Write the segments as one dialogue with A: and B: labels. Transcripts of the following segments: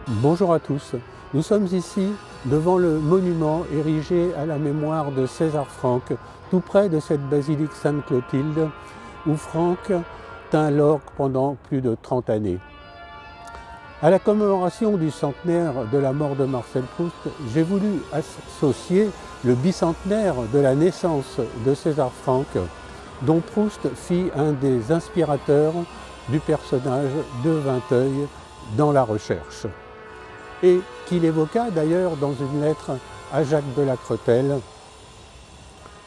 A: Bonjour à tous, nous sommes ici devant le monument érigé à la mémoire de César Franck, tout près de cette basilique Sainte-Clotilde où Franck tint l'orgue pendant plus de 30 années. À la commémoration du centenaire de la mort de Marcel Proust, j'ai voulu associer le bicentenaire de la naissance de César Franck, dont Proust fit un des inspirateurs du personnage de Vinteuil dans La Recherche, et qu'il évoqua d'ailleurs dans une lettre à Jacques de la Cretelle.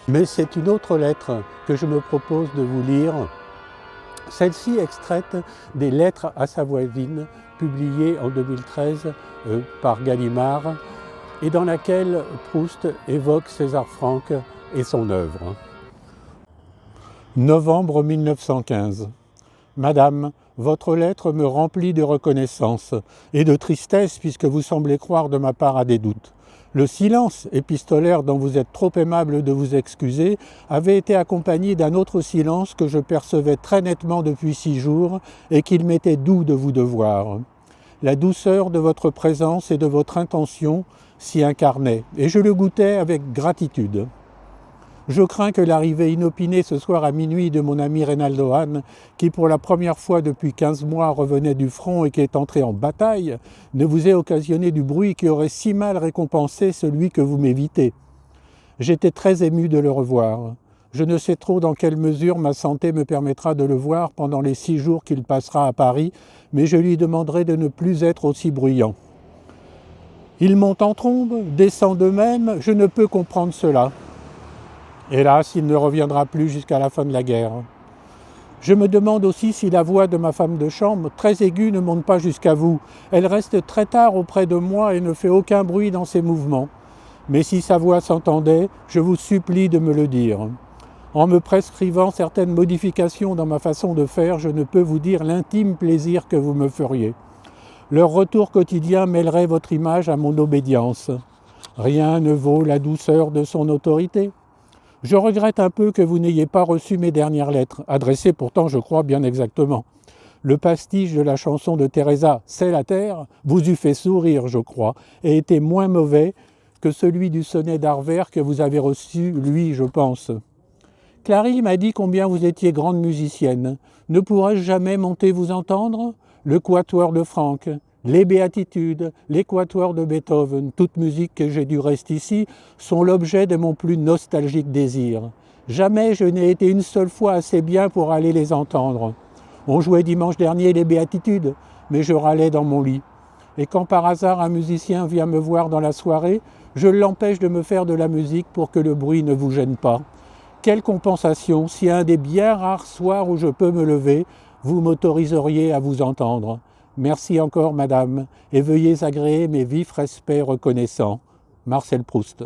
A: Mais c'est une autre lettre que je me propose de vous lire, celle-ci extraite des lettres à sa voisine, publiées en 2013 par Gallimard, et dans laquelle Proust évoque César Franck et son œuvre. Novembre 1915. Madame, votre lettre me remplit de reconnaissance et de tristesse puisque vous semblez croire de ma part à des doutes. Le silence épistolaire dont vous êtes trop aimable de vous excuser avait été accompagné d'un autre silence que je percevais très nettement depuis 6 jours et qu'il m'était doux de vous devoir. La douceur de votre présence et de votre intention s'y incarnait et je le goûtais avec gratitude. Je crains que l'arrivée inopinée ce soir à minuit de mon ami Reynaldo Hahn, qui pour la première fois depuis 15 mois revenait du front et qui est entré en bataille, ne vous ait occasionné du bruit qui aurait si mal récompensé celui que vous m'évitez. J'étais très ému de le revoir. Je ne sais trop dans quelle mesure ma santé me permettra de le voir pendant les 6 jours qu'il passera à Paris, mais je lui demanderai de ne plus être aussi bruyant. Il monte en trombe, descend de même, je ne peux comprendre cela. Hélas, il ne reviendra plus jusqu'à la fin de la guerre. Je me demande aussi si la voix de ma femme de chambre, très aiguë, ne monte pas jusqu'à vous. Elle reste très tard auprès de moi et ne fait aucun bruit dans ses mouvements. Mais si sa voix s'entendait, je vous supplie de me le dire. En me prescrivant certaines modifications dans ma façon de faire, je ne peux vous dire l'intime plaisir que vous me feriez. Leur retour quotidien mêlerait votre image à mon obédience. Rien ne vaut la douceur de son autorité. Je regrette un peu que vous n'ayez pas reçu mes dernières lettres, adressées pourtant, je crois, bien exactement. Le pastiche de la chanson de Teresa « C'est la terre » vous eût fait sourire, je crois, et était moins mauvais que celui du sonnet d'Arvert que vous avez reçu, lui, je pense. Clary m'a dit combien vous étiez grande musicienne. Ne pourrais-je jamais monter vous entendre ? Le quatuor de Franck, les béatitudes, les quatuors de Beethoven, toute musique que j'ai du reste ici, sont l'objet de mon plus nostalgique désir. Jamais je n'ai été une seule fois assez bien pour aller les entendre. On jouait dimanche dernier les béatitudes, mais je râlais dans mon lit. Et quand par hasard un musicien vient me voir dans la soirée, je l'empêche de me faire de la musique pour que le bruit ne vous gêne pas. Quelle compensation si un des bien rares soirs où je peux me lever, vous m'autoriseriez à vous entendre. Merci encore, madame, et veuillez agréer mes vifs respects reconnaissants. Marcel Proust.